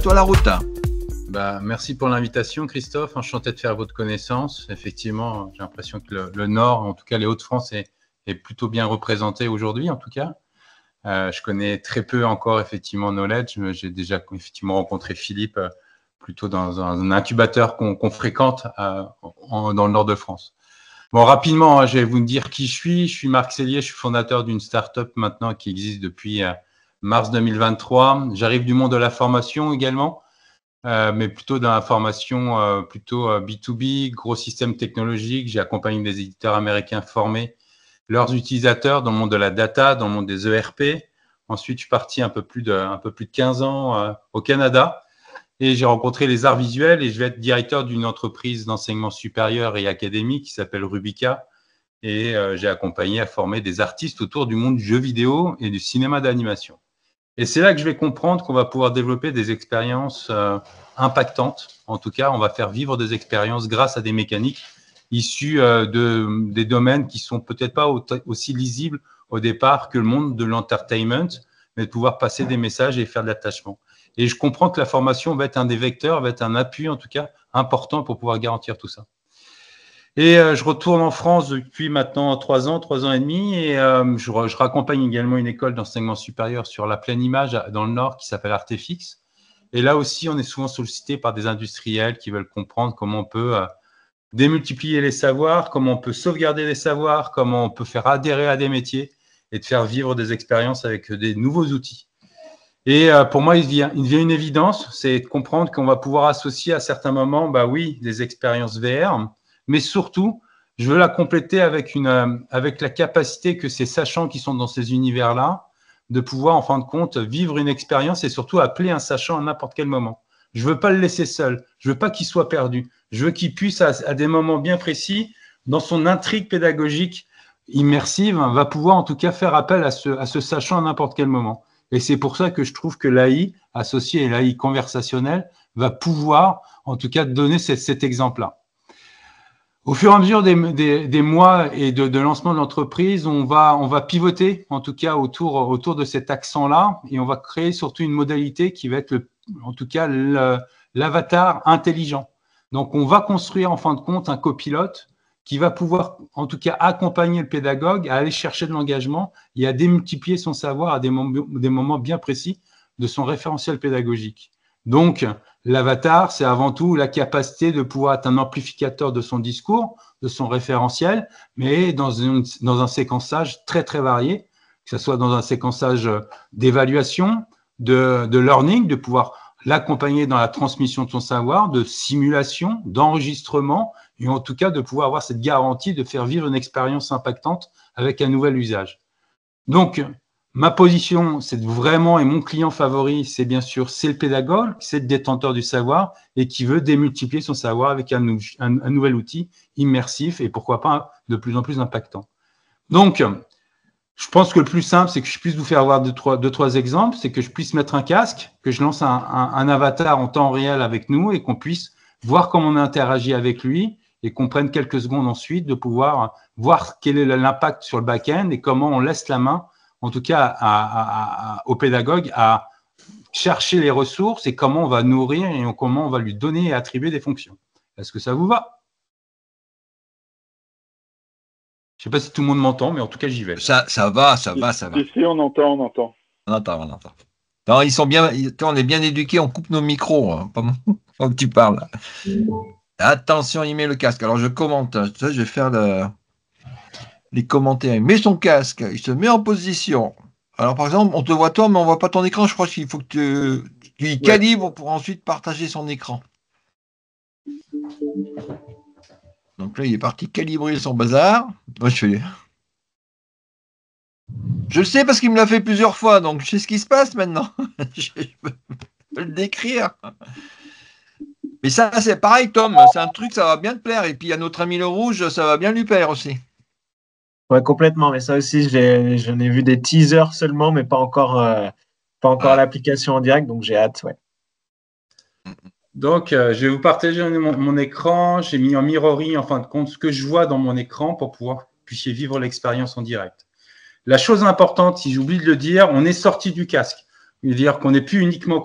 sur la route. Merci pour l'invitation, Christophe. Enchanté de faire votre connaissance. Effectivement, j'ai l'impression que le Nord, en tout cas les Hauts-de-France, est plutôt bien représenté aujourd'hui, en tout cas. Je connais très peu encore, effectivement, Knowledge. J'ai déjà effectivement rencontré Philippe plutôt dans un incubateur qu'on fréquente dans le Nord de France. Bon, rapidement, je vais vous dire qui je suis. Je suis Marc Sellier, je suis fondateur d'une start-up maintenant qui existe depuis mars 2023. J'arrive du monde de la formation également. Mais plutôt dans la formation plutôt B2B, gros système technologique. J'ai accompagné des éditeurs américains former leurs utilisateurs dans le monde de la data, dans le monde des ERP. Ensuite, je suis parti un peu plus de 15 ans au Canada et j'ai rencontré les arts visuels et je vais être directeur d'une entreprise d'enseignement supérieur et académique qui s'appelle Rubica. Et j'ai accompagné à former des artistes autour du monde du jeu vidéo et du cinéma d'animation. Et c'est là que je vais comprendre qu'on va pouvoir développer des expériences impactantes. En tout cas, on va faire vivre des expériences grâce à des mécaniques issues des domaines qui sont peut-être pas aussi lisibles au départ que le monde de l'entertainment, mais de pouvoir passer des messages et faire de l'attachement. Et je comprends que la formation va être un des vecteurs, va être un appui en tout cas important pour pouvoir garantir tout ça. Et je retourne en France depuis maintenant 3 ans et demi, et je raccompagne également une école d'enseignement supérieur sur la pleine image dans le Nord qui s'appelle Artefix. Et là aussi, on est souvent sollicité par des industriels qui veulent comprendre comment on peut démultiplier les savoirs, comment on peut sauvegarder les savoirs, comment on peut faire adhérer à des métiers et de faire vivre des expériences avec des nouveaux outils. Et pour moi, il devient une évidence, c'est de comprendre qu'on va pouvoir associer à certains moments, des expériences VR, mais surtout, je veux la compléter avec la capacité que ces sachants qui sont dans ces univers-là, de pouvoir, en fin de compte, vivre une expérience et surtout appeler un sachant à n'importe quel moment. Je veux pas le laisser seul. Je veux pas qu'il soit perdu. Je veux qu'il puisse, à des moments bien précis, dans son intrigue pédagogique immersive, va pouvoir en tout cas faire appel à ce sachant à n'importe quel moment. Et c'est pour ça que je trouve que l'AI, associé à l'AI conversationnelle, va pouvoir, en tout cas, donner cet exemple-là. Au fur et à mesure des mois et de lancement de l'entreprise, on va pivoter, en tout cas, autour de cet accent-là, et on va créer surtout une modalité qui va être, en tout cas, l'avatar intelligent. Donc, on va construire, en fin de compte, un copilote qui va pouvoir, en tout cas, accompagner le pédagogue à aller chercher de l'engagement et à démultiplier son savoir à des moments bien précis de son référentiel pédagogique. Donc, l'avatar, c'est avant tout la capacité de pouvoir être un amplificateur de son discours, de son référentiel, mais dans un séquençage très, très varié, que ce soit dans un séquençage d'évaluation, de learning, de pouvoir l'accompagner dans la transmission de son savoir, de simulation, d'enregistrement, et en tout cas de pouvoir avoir cette garantie de faire vivre une expérience impactante avec un nouvel usage. Donc, ma position, c'est vraiment, et mon client favori, c'est bien sûr, c'est le pédagogue, c'est le détenteur du savoir et qui veut démultiplier son savoir avec un nouvel outil immersif et pourquoi pas de plus en plus impactant. Donc, je pense que le plus simple, c'est que je puisse vous faire voir deux, trois exemples, c'est que je puisse mettre un casque, que je lance un avatar en temps réel avec nous et qu'on puisse voir comment on interagit avec lui et qu'on prenne quelques secondes ensuite de pouvoir voir quel est l'impact sur le back-end et comment on laisse la main, en tout cas au pédagogue, à chercher les ressources et comment on va nourrir et comment on va lui donner et attribuer des fonctions. Est-ce que ça vous va ? Je ne sais pas si tout le monde m'entend, mais en tout cas, j'y vais. Ça va. Si, on entend. On entend. Non, ils sont bien, on est bien éduqués, on coupe nos micros, hein, pendant que tu parles. Attention, il met le casque. Alors, je commente, je vais faire les commentaires. Il met son casque, il se met en position. Alors, par exemple, on te voit toi, mais on ne voit pas ton écran. Je crois qu'il faut que tu y calibres pour ensuite partager son écran. Donc là, il est parti calibrer son bazar. Moi, je sais parce qu'il me l'a fait plusieurs fois, donc je sais ce qui se passe maintenant. Je peux le décrire. Mais ça, c'est pareil, Tom. C'est un truc, ça va bien te plaire. Et puis, à notre ami le rouge, ça va bien lui plaire aussi. Ouais, complètement. Mais ça aussi, j'en ai vu des teasers seulement, mais pas encore l'application en direct. Donc, j'ai hâte, ouais. Donc, je vais vous partager mon écran. J'ai mis en mirroring, en fin de compte, ce que je vois dans mon écran pour pouvoir que vous puissiez vivre l'expérience en direct. La chose importante, si j'oublie de le dire, on est sorti du casque. C'est-à-dire qu'on n'est plus uniquement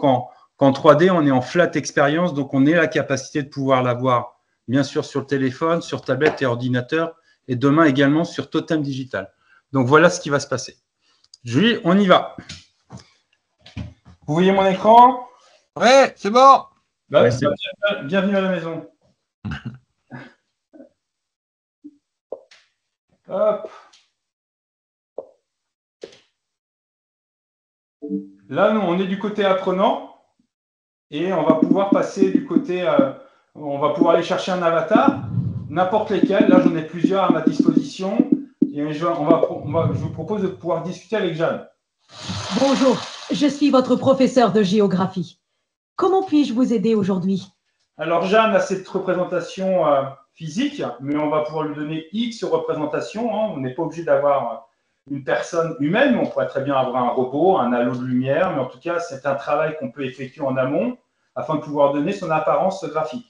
qu'en 3D, on est en flat expérience, donc on a la capacité de pouvoir l'avoir, bien sûr, sur le téléphone, sur tablette et ordinateur, et demain également sur Totem Digital. Donc, voilà ce qui va se passer. Julie, on y va. Vous voyez mon écran? Ouais, c'est bon. Ouais, c'est bon. Bienvenue à la maison. Hop. Là, nous, on est du côté apprenant et on va pouvoir passer du côté, on va pouvoir aller chercher un avatar, n'importe lesquels. Là, j'en ai plusieurs à ma disposition et je vous propose de pouvoir discuter avec Jeanne. Bonjour, je suis votre professeur de géographie. Comment puis-je vous aider aujourd'hui? Alors, Jeanne a cette représentation physique, mais on va pouvoir lui donner X représentations. Hein. On n'est pas obligé d'avoir une personne humaine, on pourrait très bien avoir un robot, un halo de lumière, mais en tout cas, c'est un travail qu'on peut effectuer en amont afin de pouvoir donner son apparence graphique.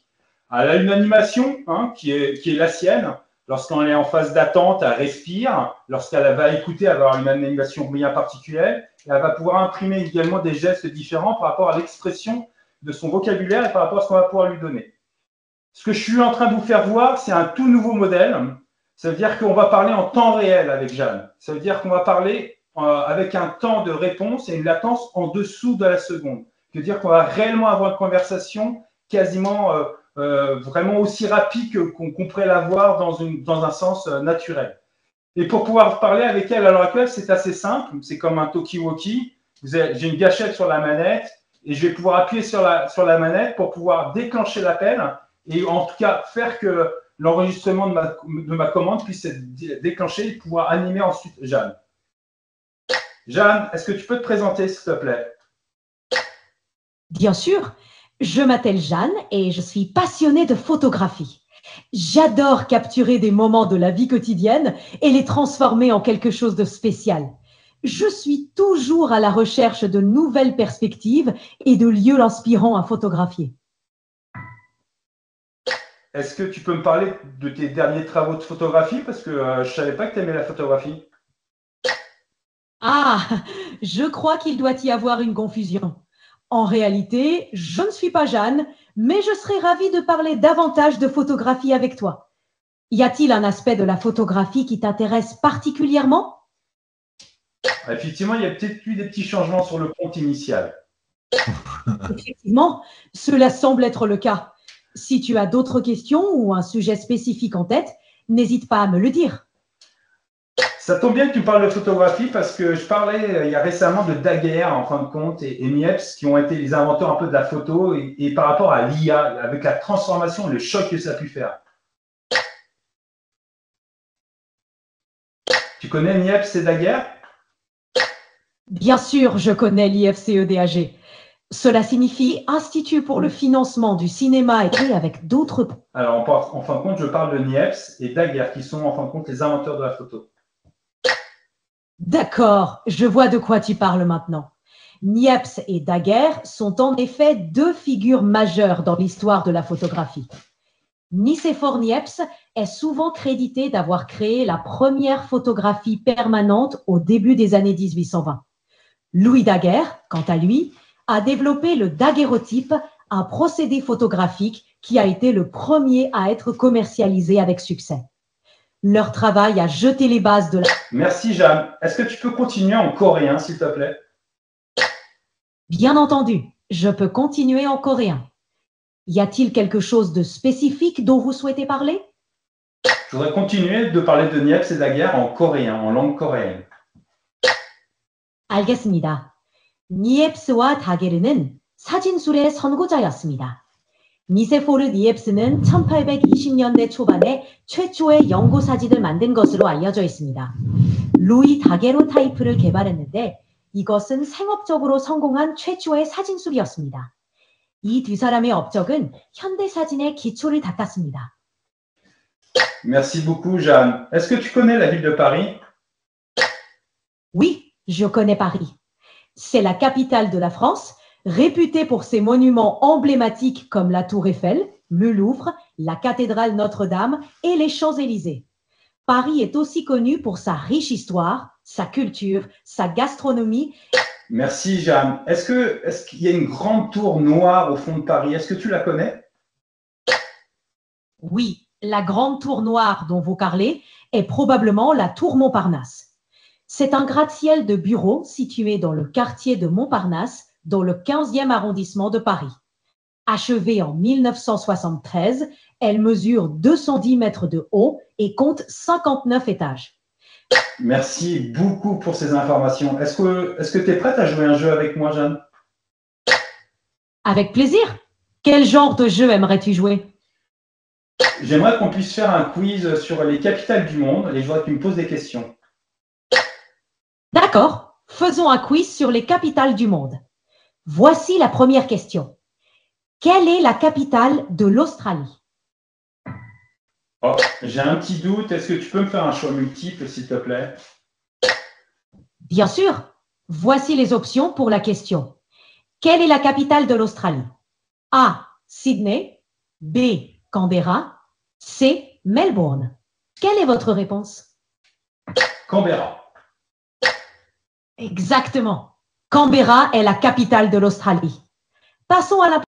Elle a une animation qui est la sienne. Lorsqu'elle est en phase d'attente, elle respire. Lorsqu'elle va écouter, elle va avoir une animation bien particulière. Et elle va pouvoir imprimer également des gestes différents par rapport à l'expression de son vocabulaire et par rapport à ce qu'on va pouvoir lui donner. Ce que je suis en train de vous faire voir, c'est un tout nouveau modèle. Ça veut dire qu'on va parler en temps réel avec Jeanne. Ça veut dire qu'on va parler avec un temps de réponse et une latence en dessous de la seconde. Ça veut dire qu'on va réellement avoir une conversation quasiment vraiment aussi rapide qu'on pourrait l'avoir dans un sens naturel. Et pour pouvoir parler avec elle à l'heure actuelle, c'est assez simple. C'est comme un talkie-walkie. J'ai une gâchette sur la manette et je vais pouvoir appuyer sur la manette pour pouvoir déclencher l'appel et en tout cas faire que l'enregistrement de ma commande puisse être déclenché et pouvoir animer ensuite Jeanne. Jeanne, est-ce que tu peux te présenter, s'il te plaît? Bien sûr, je m'appelle Jeanne et je suis passionnée de photographie. J'adore capturer des moments de la vie quotidienne et les transformer en quelque chose de spécial. Je suis toujours à la recherche de nouvelles perspectives et de lieux inspirants à photographier. Est-ce que tu peux me parler de tes derniers travaux de photographie? Parce que je ne savais pas que tu aimais la photographie. Ah, je crois qu'il doit y avoir une confusion. En réalité, je ne suis pas Jeanne, mais je serais ravie de parler davantage de photographie avec toi. Y a-t-il un aspect de la photographie qui t'intéresse particulièrement? Effectivement, il y a peut-être eu des petits changements sur le compte initial. Effectivement, cela semble être le cas. Si tu as d'autres questions ou un sujet spécifique en tête, n'hésite pas à me le dire. Ça tombe bien que tu parles de photographie parce que je parlais il y a récemment de Daguerre, en fin de compte, et Niepce, qui ont été les inventeurs un peu de la photo et par rapport à l'IA, avec la transformation et le choc que ça a pu faire. Tu connais Niepce et Daguerre? Bien sûr, je connais l'IFCEDAG. Cela signifie Institut pour le financement du cinéma et avec d'autres. Alors, en fin de compte, je parle de Niepce et Daguerre, qui sont en fin de compte les inventeurs de la photo. D'accord, je vois de quoi tu parles maintenant. Niepce et Daguerre sont en effet deux figures majeures dans l'histoire de la photographie. Nicéphore Niepce est souvent crédité d'avoir créé la première photographie permanente au début des années 1820. Louis Daguerre, quant à lui, a développé le daguerréotype, un procédé photographique qui a été le premier à être commercialisé avec succès. Leur travail a jeté les bases de la... Merci Jeanne. Est-ce que tu peux continuer en coréen, s'il te plaît? Bien entendu, je peux continuer en coréen. Y a-t-il quelque chose de spécifique dont vous souhaitez parler? Je voudrais continuer de parler de Niepce et Daguerre en coréen, en langue coréenne. 알겠습니다. 니옙스와 다게르는 사진술의 선구자였습니다. 니세포르 니옙스는 1820년대 초반에 최초의 연고 사진을 만든 것으로 알려져 있습니다. 루이 다게로타이프를 개발했는데 이것은 생업적으로 성공한 최초의 사진술이었습니다. 이 두 사람의 업적은 현대 사진의 기초를 닦았습니다. Merci beaucoup, Jeanne. Est-ce que tu connais la ville de Paris? Oui, je connais Paris. C'est la capitale de la France, réputée pour ses monuments emblématiques comme la Tour Eiffel, le Louvre, la cathédrale Notre-Dame et les Champs-Élysées. Paris est aussi connu pour sa riche histoire, sa culture, sa gastronomie Merci, Jeanne. Est-ce qu'il y a une grande tour noire au fond de Paris? Est-ce que tu la connais? Oui, la grande tour noire dont vous parlez est probablement la tour Montparnasse. C'est un gratte-ciel de bureaux situé dans le quartier de Montparnasse, dans le 15e arrondissement de Paris. Achevée en 1973, elle mesure 210 mètres de haut et compte 59 étages. Merci beaucoup pour ces informations. Est-ce que tu es prête à jouer un jeu avec moi, Jeanne? Avec plaisir. Quel genre de jeu aimerais-tu jouer? J'aimerais qu'on puisse faire un quiz sur les capitales du monde et je voudrais que tu me poses des questions. D'accord, faisons un quiz sur les capitales du monde. Voici la première question. Quelle est la capitale de l'Australie? Oh, j'ai un petit doute. Est-ce que tu peux me faire un choix multiple, s'il te plaît? Bien sûr. Voici les options pour la question. Quelle est la capitale de l'Australie? A. Sydney. B. Canberra. C. Melbourne. Quelle est votre réponse? Canberra. Exactement. Canberra est la capitale de l'Australie. Passons à la...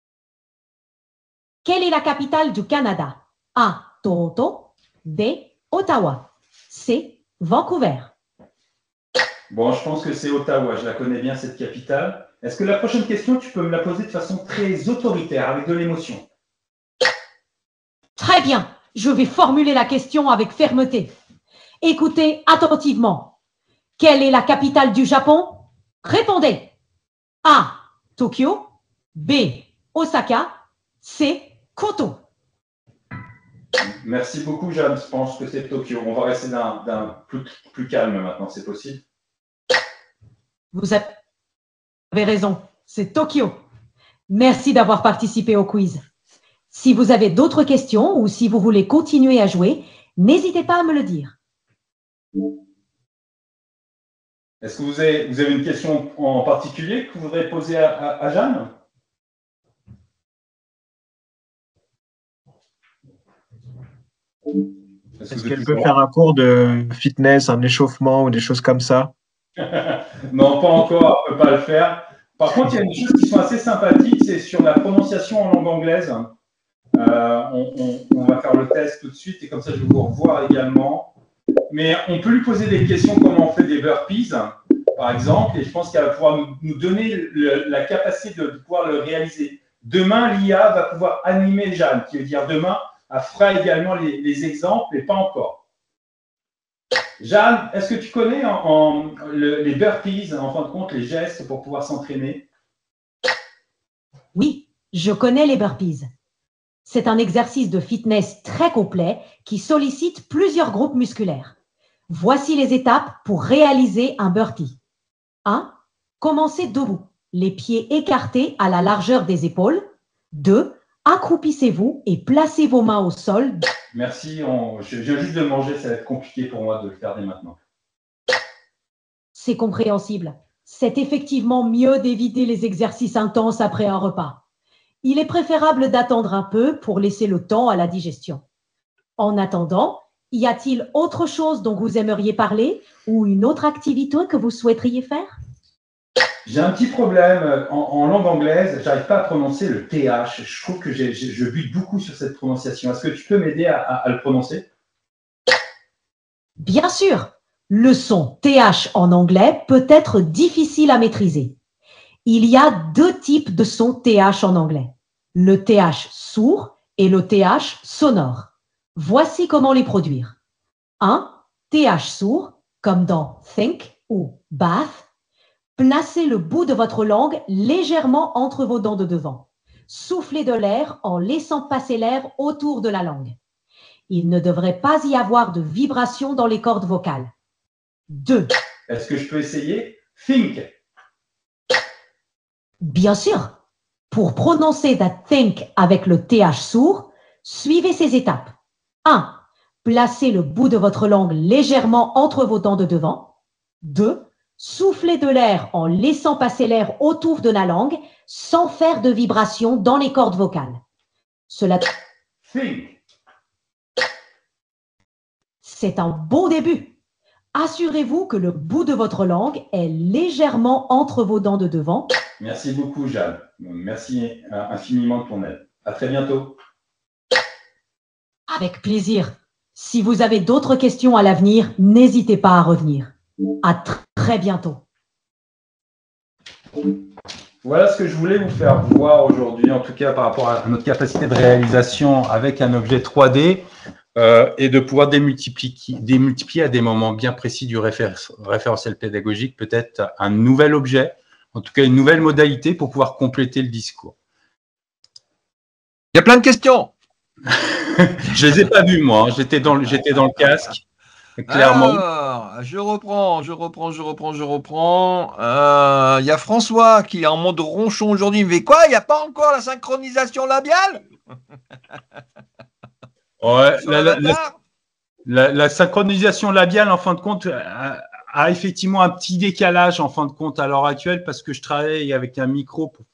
Quelle est la capitale du Canada? A. Toronto. B. Ottawa. C. Vancouver. Bon, je pense que c'est Ottawa. Je la connais bien, cette capitale. Est-ce que la prochaine question, tu peux me la poser de façon très autoritaire, avec de l'émotion? Très bien. Je vais formuler la question avec fermeté. Écoutez attentivement. Quelle est la capitale du Japon? Répondez. A. Tokyo. B. Osaka. C. Kyoto. Merci beaucoup, Jeanne. Je pense que c'est Tokyo. On va rester d'un plus calme maintenant, c'est possible? Vous avez raison. C'est Tokyo. Merci d'avoir participé au quiz. Si vous avez d'autres questions ou si vous voulez continuer à jouer, n'hésitez pas à me le dire. Est-ce que vous avez une question en particulier que vous voudrez poser à Jeanne? Est-ce qu'elle peut faire un cours de fitness, un échauffement ou des choses comme ça? Non, pas encore, elle ne peut pas le faire. Par contre, il y a des choses qui sont assez sympathiques, c'est sur la prononciation en langue anglaise. On va faire le test tout de suite et comme ça, je vais vous revoir également. Mais on peut lui poser des questions comment on fait des burpees, par exemple, et je pense qu'elle va pouvoir nous donner la capacité de pouvoir le réaliser. Demain, l'IA va pouvoir animer Jeanne, qui veut dire demain, elle fera également les exemples, mais pas encore. Jeanne, est-ce que tu connais les burpees, en fin de compte, les gestes pour pouvoir s'entraîner? Oui, je connais les burpees. C'est un exercice de fitness très complet qui sollicite plusieurs groupes musculaires. Voici les étapes pour réaliser un burpee. 1. Commencez debout, les pieds écartés à la largeur des épaules. 2. Accroupissez-vous et placez vos mains au sol. Merci, je viens juste de manger, ça va être compliqué pour moi de le faire dès maintenant. C'est compréhensible. C'est effectivement mieux d'éviter les exercices intenses après un repas. Il est préférable d'attendre un peu pour laisser le temps à la digestion. En attendant, y a-t-il autre chose dont vous aimeriez parler ou une autre activité que vous souhaiteriez faire? J'ai un petit problème en langue anglaise, j'arrive pas à prononcer le TH. Je trouve que je bute beaucoup sur cette prononciation. Est-ce que tu peux m'aider à le prononcer? Bien sûr, le son TH en anglais peut être difficile à maîtriser. Il y a deux types de sons TH en anglais, le TH sourd et le TH sonore. Voici comment les produire. 1. TH sourd, comme dans think ou bath. Placez le bout de votre langue légèrement entre vos dents de devant. Soufflez de l'air en laissant passer l'air autour de la langue. Il ne devrait pas y avoir de vibration dans les cordes vocales. 2. Est-ce que je peux essayer? Think. Bien sûr. Pour prononcer that think avec le TH sourd, suivez ces étapes. 1. Placez le bout de votre langue légèrement entre vos dents de devant. 2. Soufflez de l'air en laissant passer l'air autour de la langue sans faire de vibration dans les cordes vocales. Cela... Think. C'est un bon début. Assurez-vous que le bout de votre langue est légèrement entre vos dents de devant. Merci beaucoup, Jeanne. Merci infiniment de ton aide. À très bientôt. Avec plaisir. Si vous avez d'autres questions à l'avenir, n'hésitez pas à revenir. À très bientôt. Voilà ce que je voulais vous faire voir aujourd'hui, en tout cas par rapport à notre capacité de réalisation avec un objet 3D et de pouvoir démultiplier à des moments bien précis du référentiel pédagogique, peut-être un nouvel objet, en tout cas une nouvelle modalité pour pouvoir compléter le discours. Il y a plein de questions. Je les ai pas vues, moi. J'étais dans le casque, clairement. Alors, je reprends. Il y a François qui est en mode ronchon aujourd'hui. Il me fait quoi? Il n'y a pas encore la synchronisation labiale? Ouais, la synchronisation labiale, en fin de compte, a effectivement un petit décalage, en fin de compte, à l'heure actuelle, parce que je travaille avec un micro pour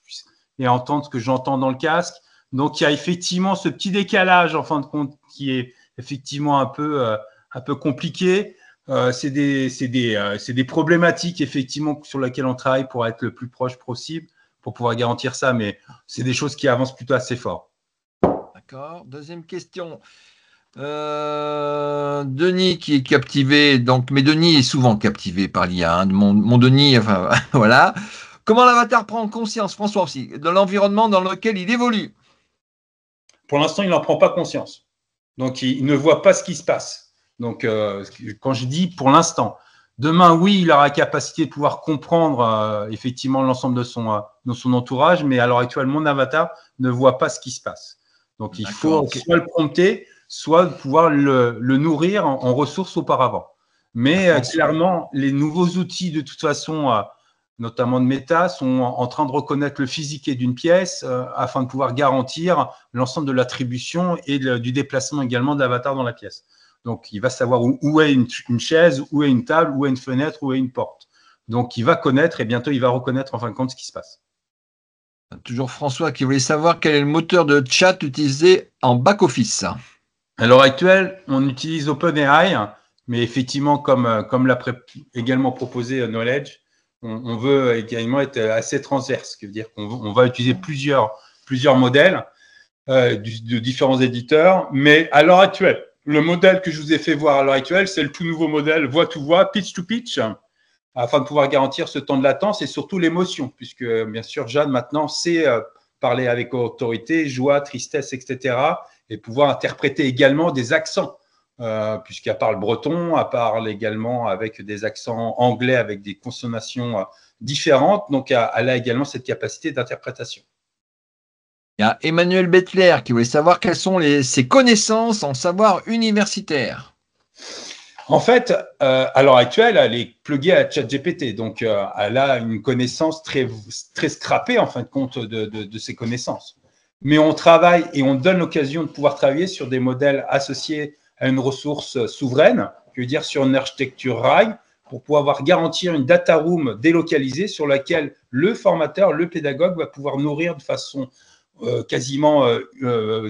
et entendre ce que j'entends dans le casque. Donc, il y a effectivement ce petit décalage, en fin de compte, qui est effectivement un peu compliqué. C'est des problématiques, effectivement, sur lesquelles on travaille pour être le plus proche possible, pour pouvoir garantir ça, mais c'est des choses qui avancent plutôt assez fort. D'accord. Deuxième question. Denis qui est captivé, donc, mais Denis est souvent captivé par l'IA. Hein, mon Denis, enfin, voilà. Comment l'avatar prend conscience, François aussi, de l'environnement dans lequel il évolue? Pour l'instant, il n'en prend pas conscience. Donc, il ne voit pas ce qui se passe. Donc, quand je dis pour l'instant, demain, oui, il aura la capacité de pouvoir comprendre effectivement l'ensemble de son entourage, mais à l'heure actuelle, mon avatar ne voit pas ce qui se passe. Donc, il faut soit le prompter, soit pouvoir le nourrir en ressources auparavant. Mais clairement, les nouveaux outils, de toute façon, notamment de méta, sont en train de reconnaître le physique d'une pièce afin de pouvoir garantir l'ensemble de l'attribution et du déplacement également de l'avatar dans la pièce. Donc, il va savoir où est une chaise, où est une table, où est une fenêtre, où est une porte. Donc, il va connaître et bientôt, il va reconnaître en fin de compte ce qui se passe. Toujours François qui voulait savoir quel est le moteur de chat utilisé en back-office. À l'heure actuelle, on utilise OpenAI, mais effectivement, comme l'a également proposé Knowledge, on veut également être assez transverse, ce qui veut dire qu'on va utiliser plusieurs modèles de différents éditeurs, mais à l'heure actuelle, le modèle que je vous ai fait voir à l'heure actuelle, c'est le tout nouveau modèle voix-to-voix, pitch-to-pitch, afin de pouvoir garantir ce temps de latence et surtout l'émotion, puisque bien sûr, Jeanne maintenant sait parler avec autorité, joie, tristesse, etc., et pouvoir interpréter également des accents, puisqu'elle parle breton, elle parle également avec des accents anglais, avec des consonnations différentes, donc elle a également cette capacité d'interprétation. Il y a Emmanuel Bettler qui voulait savoir quelles sont ses connaissances en savoir universitaire. En fait, à l'heure actuelle, elle est pluguée à ChatGPT, donc elle a une connaissance très scrapée en fin de compte de ses connaissances. Mais on travaille et on donne l'occasion de pouvoir travailler sur des modèles associés à une ressource souveraine, je veux dire sur une architecture RAI, pour pouvoir garantir une data room délocalisée sur laquelle le formateur, le pédagogue va pouvoir nourrir de façon quasiment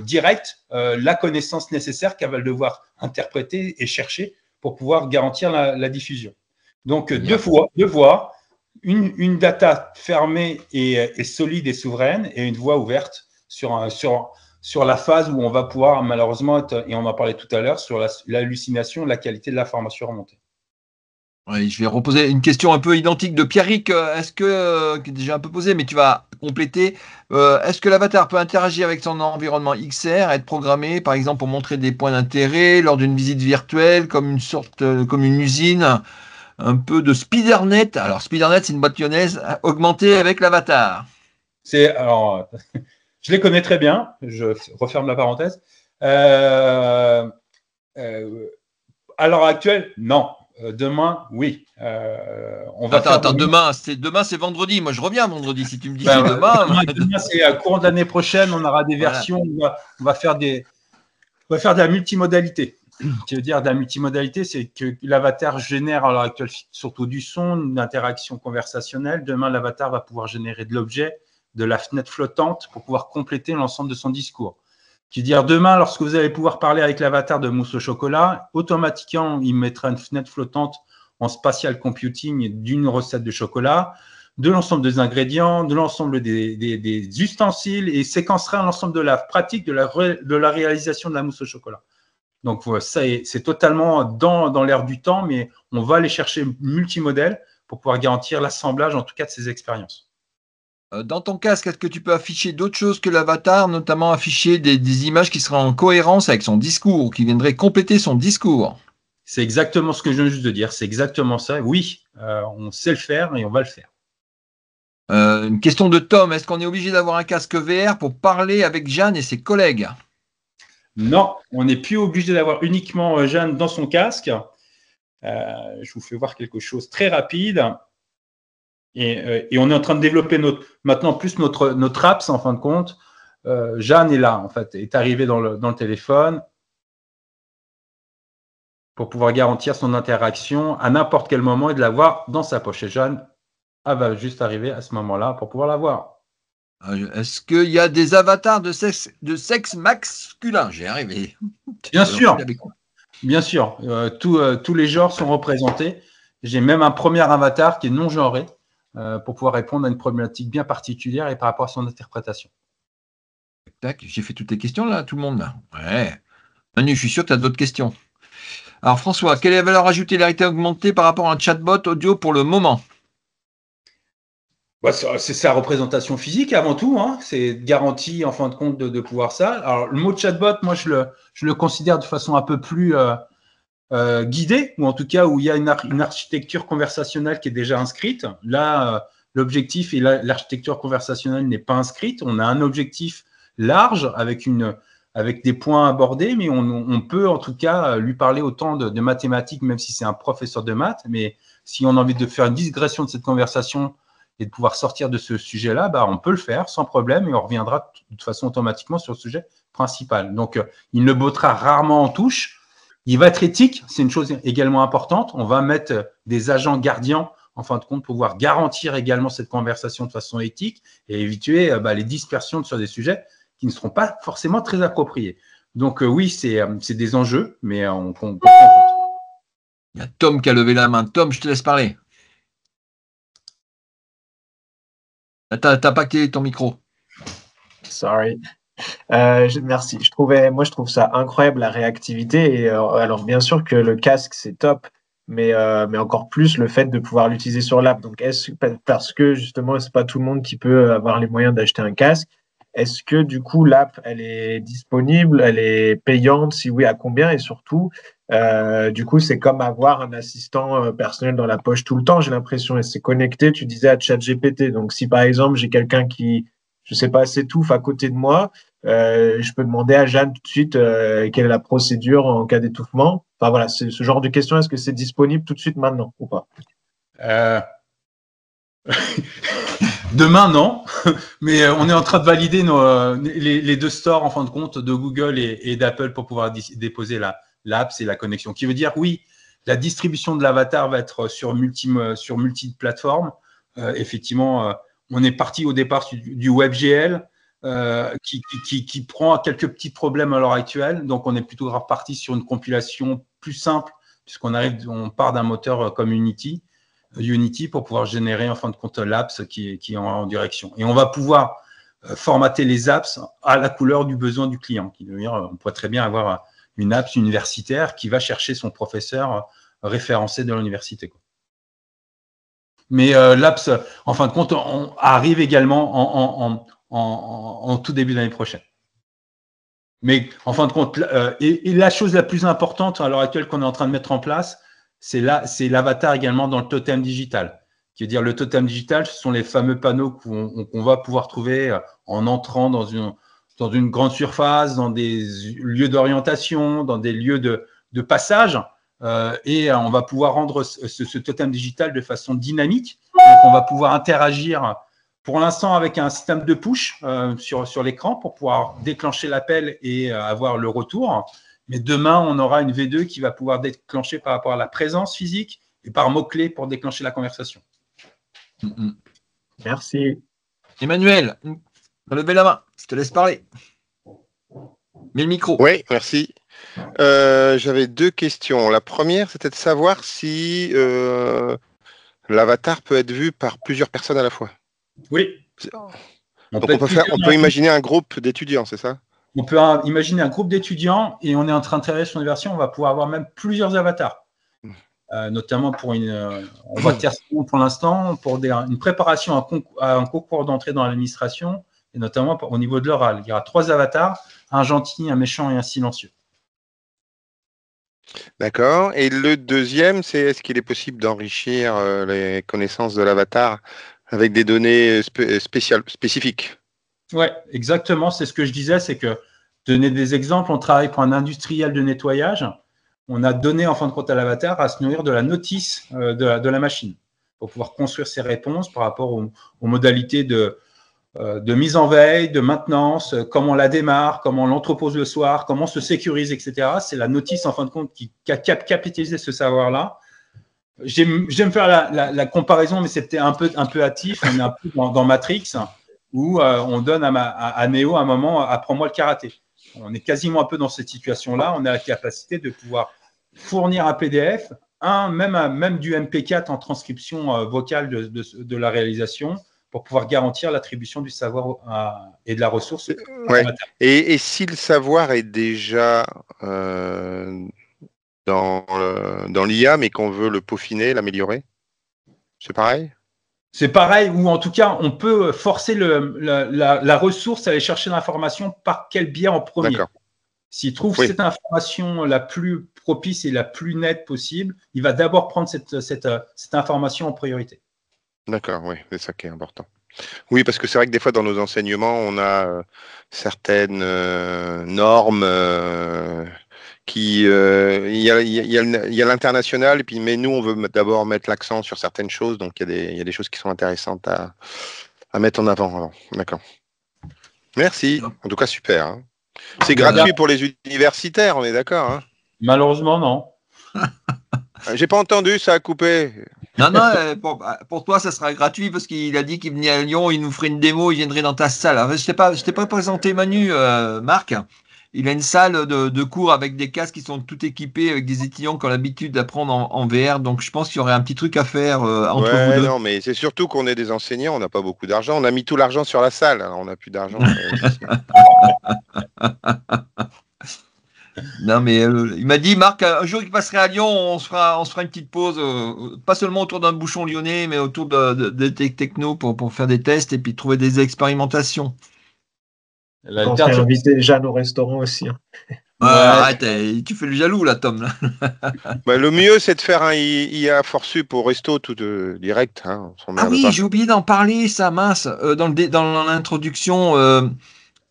directe la connaissance nécessaire qu'elle va devoir interpréter et chercher pour pouvoir garantir la diffusion. Donc, deux voies, une data fermée et solide et souveraine et une voie ouverte sur la phase où on va pouvoir malheureusement être, et on en parlait tout à l'heure, sur l'hallucination, la qualité de l'information remontée. Oui, je vais reposer une question un peu identique de Pierrick. Est-ce que, qui est déjà un peu posée, mais tu vas compléter. Est-ce que l'avatar peut interagir avec son environnement XR, être programmé, par exemple, pour montrer des points d'intérêt lors d'une visite virtuelle, comme une usine, un peu de SpiderNet. Alors, SpiderNet, c'est une boîte lyonnaise augmentée avec l'avatar. Alors, je les connais très bien. Je referme la parenthèse. À l'heure actuelle, non. Demain, oui. Demain, c'est vendredi. Moi, je reviens vendredi si tu me dis c'est demain. Demain, c'est à courant de l'année prochaine. On aura des versions. Voilà. On va faire de la multimodalité. Ce qui veut dire de la multimodalité, c'est que l'avatar génère à l'heure actuelle surtout du son, une interaction conversationnelle. Demain, l'avatar va pouvoir générer de l'objet, de la fenêtre flottante pour pouvoir compléter l'ensemble de son discours. Qui veut dire demain, lorsque vous allez pouvoir parler avec l'avatar de mousse au chocolat, automatiquement, il mettra une fenêtre flottante en spatial computing d'une recette de chocolat, de l'ensemble des ingrédients, de l'ensemble des ustensiles et séquencera l'ensemble de la pratique de la réalisation de la mousse au chocolat. Donc, ça c'est totalement dans l'air du temps, mais on va aller chercher multimodèles pour pouvoir garantir l'assemblage, en tout cas, de ces expériences. Dans ton casque, est-ce que tu peux afficher d'autres choses que l'avatar, notamment afficher des images qui seraient en cohérence avec son discours, qui viendraient compléter son discours? C'est exactement ce que je viens juste de dire. C'est exactement ça. Oui, on sait le faire et on va le faire. Une question de Tom. Est-ce qu'on est obligé d'avoir un casque VR pour parler avec Jeanne et ses collègues? Non, on n'est plus obligé d'avoir uniquement Jeanne dans son casque. Je vous fais voir quelque chose très rapide. Et on est en train de développer maintenant plus notre apps, en fin de compte. Jeanne est là, en fait, est arrivée dans le téléphone pour pouvoir garantir son interaction à n'importe quel moment et de la voir dans sa poche. Et Jeanne, elle va juste arriver à ce moment-là pour pouvoir la voir. Est-ce qu'il y a des avatars de sexe masculin? J'ai arrivé. Bien sûr. Bien sûr. Tous les genres sont représentés. J'ai même un premier avatar qui est non genré pour pouvoir répondre à une problématique bien particulière et par rapport à son interprétation. Tac, j'ai fait toutes les questions là, tout le monde là. Ouais. Manu, je suis sûr que tu as d'autres questions. Alors François, quelle est la valeur ajoutée de la réalité augmentée par rapport à un chatbot audio pour le moment? C'est sa représentation physique avant tout, hein. C'est garanti en fin de compte de pouvoir ça. Alors le mot chatbot, moi je le considère de façon un peu plus guidée, ou en tout cas où il y a une architecture conversationnelle qui est déjà inscrite. Là, l'objectif et l'architecture conversationnelle n'est pas inscrite. On a un objectif large avec des points abordés, mais on peut en tout cas lui parler autant de mathématiques, même si c'est un professeur de maths. Mais si on a envie de faire une digression de cette conversation et de pouvoir sortir de ce sujet-là, on peut le faire sans problème et on reviendra de toute façon automatiquement sur le sujet principal. Donc, il ne bottera rarement en touche. Il va être éthique, c'est une chose également importante. On va mettre des agents gardiens, en fin de compte, pour pouvoir garantir également cette conversation de façon éthique et éviter les dispersions sur des sujets qui ne seront pas forcément très appropriés. Donc, oui, c'est des enjeux, mais on comprend. Il y a Tom qui a levé la main. Tom, je te laisse parler. T'as pas activé ton micro. Sorry. Merci. Je trouve ça incroyable la réactivité. Et alors bien sûr que le casque c'est top, mais encore plus le fait de pouvoir l'utiliser sur l'app. Donc parce que justement c'est pas tout le monde qui peut avoir les moyens d'acheter un casque. Est-ce que du coup l'app elle est disponible, elle est payante, si oui à combien, et surtout du coup c'est comme avoir un assistant personnel dans la poche tout le temps, j'ai l'impression, et c'est connecté, tu disais, à ChatGPT. Donc si par exemple j'ai quelqu'un qui, je sais pas, s'étouffe à côté de moi, je peux demander à Jeanne tout de suite quelle est la procédure en cas d'étouffement. Enfin voilà, c'est ce genre de questions. Est-ce que c'est disponible tout de suite maintenant ou pas? Demain, non, mais on est en train de valider les deux stores en fin de compte de Google et d'Apple pour pouvoir déposer l'app et la connexion. Qui veut dire, oui, la distribution de l'avatar va être sur multi-plateformes. Effectivement, on est parti au départ du WebGL qui prend quelques petits problèmes à l'heure actuelle. Donc, on est plutôt reparti sur une compilation plus simple puisqu'on part d'un moteur comme Unity pour pouvoir générer en fin de compte l'apps qui est en direction. Et on va pouvoir formater les apps à la couleur du besoin du client. On pourrait très bien avoir une app universitaire qui va chercher son professeur référencé de l'université. Mais l'apps, en fin de compte, on arrive également en tout début d'année prochaine. Mais en fin de compte, et la chose la plus importante à l'heure actuelle qu'on est en train de mettre en place, c'est l'avatar également dans le totem digital. Qui veut dire, le totem digital, ce sont les fameux panneaux qu'on va pouvoir trouver en entrant dans une grande surface, dans des lieux d'orientation, dans des lieux de passage. Et on va pouvoir rendre ce totem digital de façon dynamique. Donc, on va pouvoir interagir pour l'instant avec un système de push sur l'écran pour pouvoir déclencher l'appel et avoir le retour. Mais demain, on aura une V2 qui va pouvoir déclencher par rapport à la présence physique et par mots-clés pour déclencher la conversation. Merci. Emmanuel, tu as levé la main. Je te laisse parler. Mets le micro. Oui, merci. J'avais deux questions. La première, c'était de savoir si l'avatar peut être vu par plusieurs personnes à la fois. Oui. Donc on peut imaginer un groupe d'étudiants, c'est ça? On peut imaginer un groupe d'étudiants et on est en train de travailler sur une version, on va pouvoir avoir même plusieurs avatars. Notamment pour on va tester pour l'instant pour une préparation à un concours d'entrée dans l'administration et notamment au niveau de l'oral. Il y aura 3 avatars, un gentil, un méchant et un silencieux. D'accord. Et le deuxième, c'est est-ce qu'il est possible d'enrichir les connaissances de l'avatar avec des données spécifiques? Oui, exactement. C'est ce que je disais, c'est que donner des exemples, on travaille pour un industriel de nettoyage. On a donné en fin de compte à l'avatar à se nourrir de la notice de la machine pour pouvoir construire ses réponses par rapport aux modalités de mise en veille, de maintenance, comment on la démarre, comment on l'entrepose le soir, comment on se sécurise, etc. C'est la notice en fin de compte qui a capitalisé ce savoir-là. J'aime faire la comparaison, mais c'est peut-être un peu hâtif. On est un peu dans Matrix où on donne à Neo un moment, apprends-moi le karaté. On est quasiment un peu dans cette situation-là. On a la capacité de pouvoir fournir un PDF, même du MP4 en transcription vocale de la réalisation pour pouvoir garantir l'attribution du savoir et de la ressource. Ouais. Et si le savoir est déjà dans l'IA, mais qu'on veut le peaufiner, l'améliorer, c'est pareil? C'est pareil, ou en tout cas, on peut forcer la ressource à aller chercher l'information par quel biais en premier. S'il trouve cette information la plus propice et la plus nette possible, il va d'abord prendre cette information en priorité. D'accord, oui, c'est ça qui est important. Oui, parce que c'est vrai que des fois, dans nos enseignements, on a certaines normes qui… Il y a l'international, mais nous, on veut d'abord mettre l'accent sur certaines choses, donc il y a des choses qui sont intéressantes à mettre en avant. D'accord. Merci. En tout cas, super. Hein. C'est gratuit pour les universitaires, on est d'accord, hein? Malheureusement, non. J'ai pas entendu, ça a coupé. Non, pour toi, ça sera gratuit parce qu'il a dit qu'il venait à Lyon, il nous ferait une démo, il viendrait dans ta salle. Alors, je t'ai pas présenté Manu, Marc. Il a une salle de cours avec des casques qui sont tout équipés, avec des étudiants qui ont l'habitude d'apprendre en VR. Donc, je pense qu'il y aurait un petit truc à faire entre vous deux. Non, mais c'est surtout qu'on est des enseignants, on n'a pas beaucoup d'argent. On a mis tout l'argent sur la salle, alors on n'a plus d'argent. Non, mais il m'a dit, Marc, un jour qu'il passerait à Lyon, on se fera une petite pause, pas seulement autour d'un bouchon lyonnais, mais autour de techno pour faire des tests et puis trouver des expérimentations. On serait invité Jeanne au restaurant aussi. Hein. Arrête, tu fais le jaloux là, Tom. Là. Le mieux, c'est de faire un IA Forsup au resto tout direct. Hein, oui, j'ai oublié d'en parler, ça, mince. Dans l'introduction,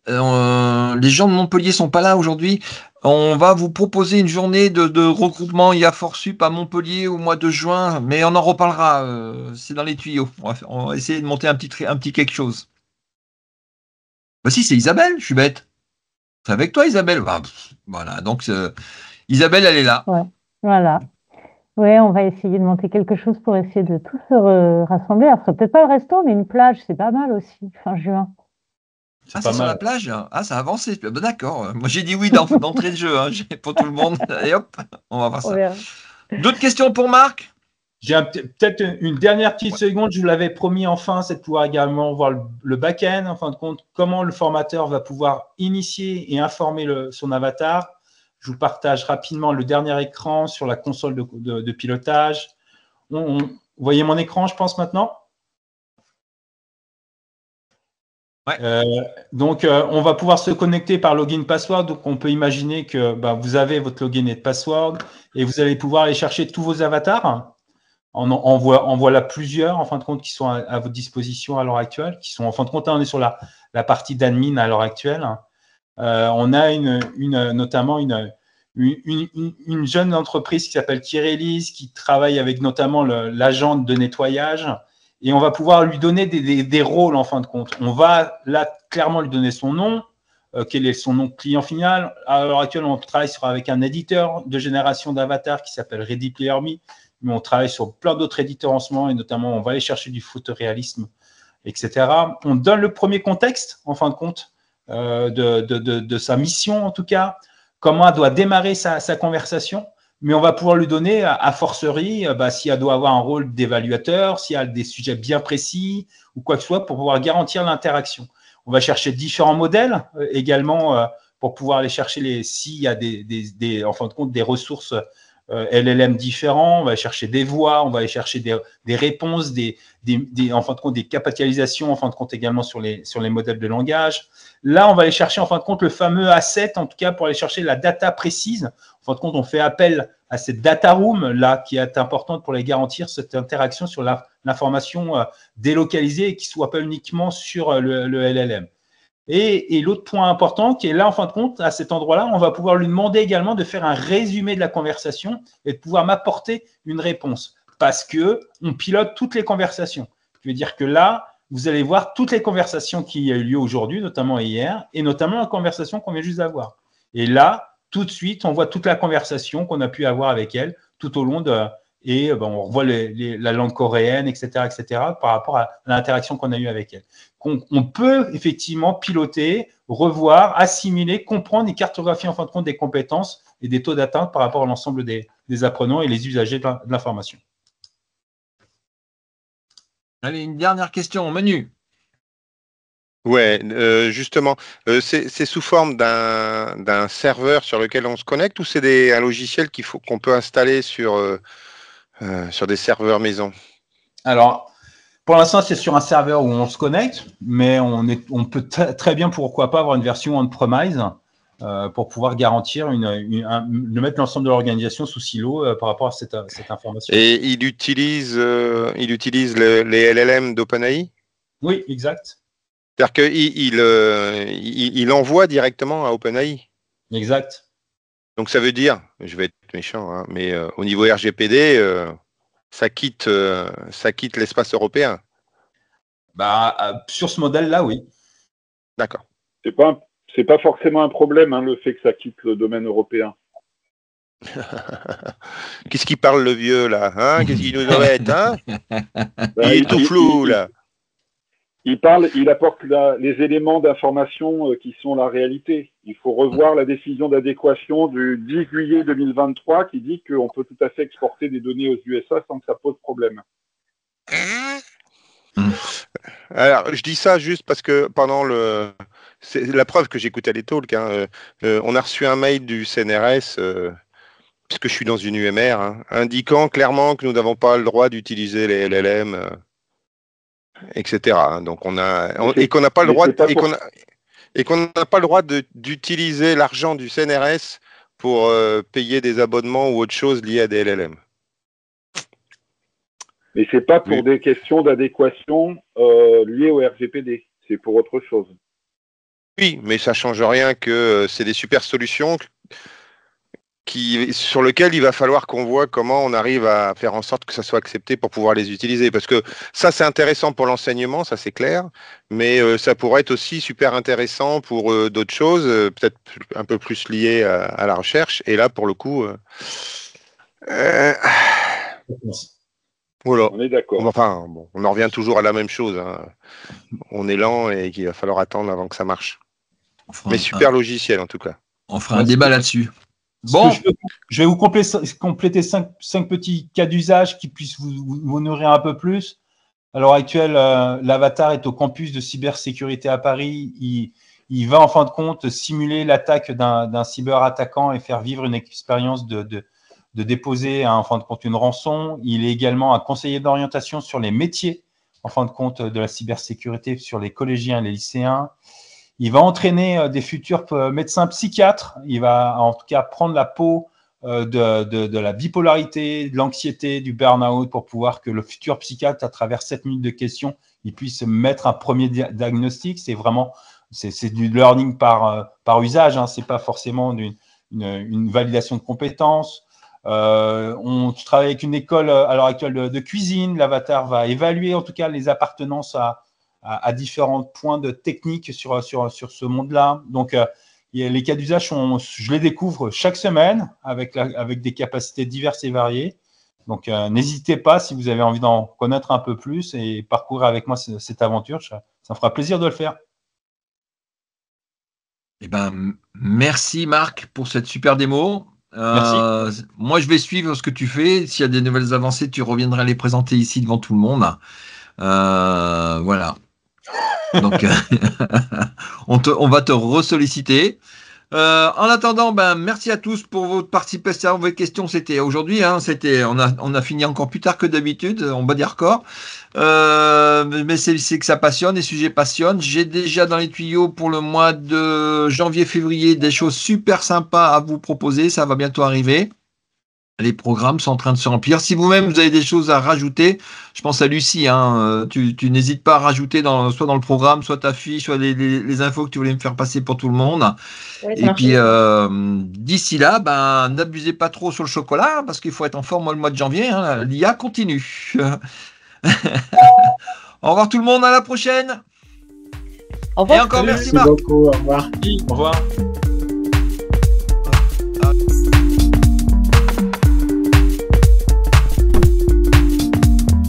les gens de Montpellier sont pas là aujourd'hui. On va vous proposer une journée de regroupement IA Forsup à Montpellier au mois de juin, mais on en reparlera. C'est dans les tuyaux. On va essayer de monter un petit quelque chose. Bah si, c'est Isabelle, je suis bête. C'est avec toi, Isabelle. Voilà, donc Isabelle, elle est là. Ouais, voilà. Ouais, on va essayer de monter quelque chose pour essayer de tous se rassembler. Alors, ce sera peut-être pas le resto, mais une plage, c'est pas mal aussi, fin juin. C'est sur la plage? Ah, ça a avancé. D'accord. Moi, j'ai dit oui d'entrée de jeu, hein, pour tout le monde. Et hop, on va voir ça. D'autres questions pour Marc? J'ai peut-être une dernière petite seconde. Je vous l'avais promis enfin, c'est de pouvoir également voir le back-end, en fin de compte, comment le formateur va pouvoir initier et informer son avatar. Je vous partage rapidement le dernier écran sur la console de pilotage. Vous voyez mon écran, je pense, maintenant? Ouais. Donc, on va pouvoir se connecter par login password. Donc, on peut imaginer que vous avez votre login et password et vous allez pouvoir aller chercher tous vos avatars. On voilà plusieurs, en fin de compte, qui sont à votre disposition à l'heure actuelle, qui sont, en fin de compte, on est sur la partie d'admin à l'heure actuelle. On a notamment une jeune entreprise qui s'appelle Kirelis, qui travaille avec notamment l'agent de nettoyage. Et on va pouvoir lui donner des rôles, en fin de compte. On va là clairement lui donner son nom, quel est son nom client final. À l'heure actuelle, on travaille avec un éditeur de génération d'avatars qui s'appelle Ready Player Me. Mais on travaille sur plein d'autres éditeurs en ce moment, et notamment, on va aller chercher du photoréalisme, etc. On donne le premier contexte, en fin de compte, de sa mission, en tout cas. comment elle doit démarrer sa conversation, mais on va pouvoir lui donner, à forcerie, si elle doit avoir un rôle d'évaluateur, s'il y a des sujets bien précis ou quoi que ce soit, pour pouvoir garantir l'interaction. On va chercher différents modèles également pour pouvoir aller chercher s'il y a en fin de compte des ressources LLM différents. On va chercher des voix, on va aller chercher des réponses, en fin de compte des capitalisations, en fin de compte également sur les modèles de langage. Là, on va aller chercher en fin de compte le fameux asset, en tout cas pour aller chercher la data précise. En fin de compte, on fait appel à cette data room là qui est importante pour les garantir cette interaction sur l'information délocalisée et qui ne soit pas uniquement sur le LLM. Et l'autre point important qui est là, en fin de compte, à cet endroit-là, on va pouvoir lui demander également de faire un résumé de la conversation et de pouvoir m'apporter une réponse parce qu'on pilote toutes les conversations. Je veux dire que là, vous allez voir toutes les conversations qui ont eu lieu aujourd'hui, notamment hier, et notamment la conversation qu'on vient juste d'avoir. Et là, tout de suite, on voit toute la conversation qu'on a pu avoir avec elle tout au long de… Et on revoit la langue coréenne, etc., par rapport à l'interaction qu'on a eue avec elle. On peut effectivement piloter, revoir, assimiler, comprendre et cartographier en fin de compte des compétences et des taux d'atteinte par rapport à l'ensemble des apprenants et les usagers de l'information. Allez, une dernière question, Manu. Ouais, justement, c'est sous forme d'un serveur sur lequel on se connecte ou c'est un logiciel qu'on peut installer sur des serveurs maison? Alors, pour l'instant, c'est sur un serveur où on se connecte, mais on peut très bien, pourquoi pas, avoir une version on-premise pour pouvoir garantir de mettre l'ensemble de l'organisation sous silo par rapport à cette information. Et il utilise les LLM d'OpenAI? Oui, exact. C'est-à-dire qu'il envoie directement à OpenAI? Exact. Donc ça veut dire, je vais être méchant, hein, mais au niveau RGPD, ça quitte l'espace européen. Sur ce modèle-là, oui. D'accord. C'est pas forcément un problème, hein, le fait que ça quitte le domaine européen. Qu'est-ce qu'il parle le vieux là, hein? Qu'est-ce qu'il nous doit être, hein? Il est tout flou là. Il apporte les éléments d'information qui sont la réalité. Il faut revoir la décision d'adéquation du 10 juillet 2023 qui dit qu'on peut tout à fait exporter des données aux USA sans que ça pose problème. Alors, je dis ça juste parce que c'est la preuve que j'écoutais les talks. Hein, on a reçu un mail du CNRS, puisque je suis dans une UMR, hein, indiquant clairement que nous n'avons pas le droit d'utiliser les LLM, etc. Donc qu'on n'a pas le droit d'utiliser l'argent du CNRS pour payer des abonnements ou autre chose lié à des LLM. Mais c'est pas pour des questions d'adéquation liées au RGPD, c'est pour autre chose. Oui, mais ça change rien que c'est des super solutions sur lesquelles il va falloir qu'on voit comment on arrive à faire en sorte que ça soit accepté pour pouvoir les utiliser. Parce que ça, c'est intéressant pour l'enseignement, ça c'est clair, mais ça pourrait être aussi super intéressant pour d'autres choses, peut-être un peu plus liées à la recherche. Et là, pour le coup… Voilà. On est d'accord. Enfin, bon, on en revient toujours à la même chose. Hein. On est lent et qu'il va falloir attendre avant que ça marche. Mais super logiciel en tout cas. On fera un débat là-dessus. Bon. Je vais vous compléter 5 petits cas d'usage qui puissent vous nourrir un peu plus. À l'heure actuelle, l'avatar est au campus de cybersécurité à Paris. Il va en fin de compte simuler l'attaque d'un cyberattaquant et faire vivre une expérience de déposer en fin de compte une rançon. Il est également un conseiller d'orientation sur les métiers en fin de compte de la cybersécurité sur les collégiens et les lycéens. Il va entraîner des futurs médecins psychiatres. Il va en tout cas prendre la peau de la bipolarité, de l'anxiété, du burn-out pour pouvoir que le futur psychiatre, à travers 7 minutes de questions, il puisse mettre un premier diagnostic. C'est vraiment du learning par usage. Hein. C'est pas forcément une validation de compétences. On travaille avec une école à l'heure actuelle de cuisine. L'avatar va évaluer en tout cas les appartenances à différents points de technique sur ce monde-là. Donc, les cas d'usage, je les découvre chaque semaine avec des capacités diverses et variées. Donc, n'hésitez pas si vous avez envie d'en connaître un peu plus et parcourir avec moi cette aventure. Ça me fera plaisir de le faire. Eh ben, merci Marc pour cette super démo. Merci. Moi, je vais suivre ce que tu fais. S'il y a des nouvelles avancées, tu reviendras les présenter ici devant tout le monde. Voilà. Donc, on va te ressolliciter. En attendant, ben, merci à tous pour votre participation, vos questions. C'était aujourd'hui, hein, on a fini encore plus tard que d'habitude, on bat des records. Mais c'est que ça passionne, les sujets passionnent. J'ai déjà dans les tuyaux pour le mois de janvier-février des choses super sympas à vous proposer. Ça va bientôt arriver. Les programmes sont en train de se remplir. Si vous-même vous avez des choses à rajouter, je pense à Lucie, hein, tu n'hésites pas à rajouter soit dans le programme, soit ta fiche, soit les infos que tu voulais me faire passer pour tout le monde. Ouais, ça Et marche. puis d'ici là, ben, n'abusez pas trop sur le chocolat parce qu'il faut être en forme le mois de janvier. Hein, l'IA continue. Au revoir tout le monde, à la prochaine. Au revoir. Et encore Salut. merci Merci Marc. beaucoup. Au revoir. Au revoir.